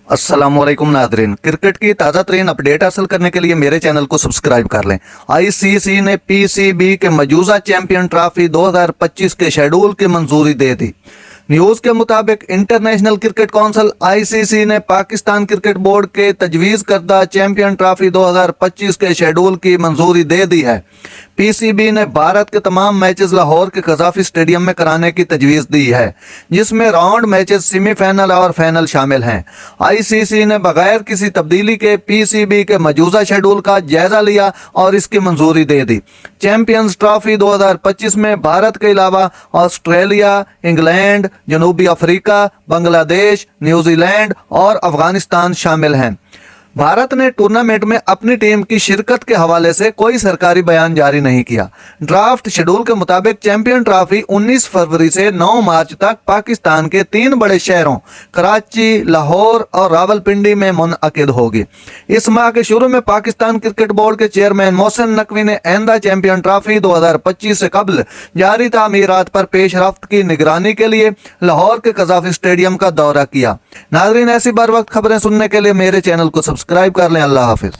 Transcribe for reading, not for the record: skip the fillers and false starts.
अस्सलाम वालेकुम Nadreen, cricket की ताज़ा तरीन अपडेट हासिल करने के लिए मेरे चैनल को सब्सक्राइब कर लें। आईसीसी ने पीसीबी के मौजूदा चैंपियन ट्रॉफी 2025 के शेड्यूल की मंजूरी दे दी। न्यूज़ के मुताबिक इंटरनेशनल क्रिकेट काउंसिल आईसीसी ने पाकिस्तान क्रिकेट बोर्ड के तजवीज़ करदा चैंपियन ट्रॉफी 2025 के शेड्यूल की मंजूरी दे दी है। पीसीबी ने भारत के तमाम मैचेस लाहौर के कज़ाफी स्टेडियम में कराने की तजवीज़ दी है, जिसमें राउंड मैचेस, सेमीफाइनल और फाइनल शामिल हैं। आईसीसी ने बगैर किसी तब्दीली के पीसीबी के मौजूदा शेड्यूल का जायजा लिया और इसकी मंजूरी दे दी। चैंपियंस ट्रॉफी 2025 में भारत के अलावा ऑस्ट्रेलिया, इंग्लैंड, जनूबी अफ्रीका, बांग्लादेश, न्यूजीलैंड और अफगानिस्तान शामिल हैं। भारत ने टूर्नामेंट में अपनी टीम की शिरकत के हवाले से कोई सरकारी बयान जारी नहीं किया। ड्राफ्ट शेड्यूल के मुताबिक चैंपियन ट्रॉफी 19 फरवरी से 9 मार्च तक पाकिस्तान के 3 बड़े शहरों कराची, लाहौर और रावलपिंडी में मुनअकिद होगी। इस माह के शुरू में पाकिस्तान क्रिकेट बोर्ड के चेयरमैन मोहसिन नकवी ने आइंदा चैंपियन ट्रॉफी 2025 से कबल जारी तामीरात पर पेश रफ्त की निगरानी के लिए लाहौर के कज़ाफी स्टेडियम का दौरा किया। नाज़रीन, ऐसी बार वक्त खबरें सुनने के लिए मेरे चैनल को सब्सक्राइब कर लें। अल्लाह हाफिज।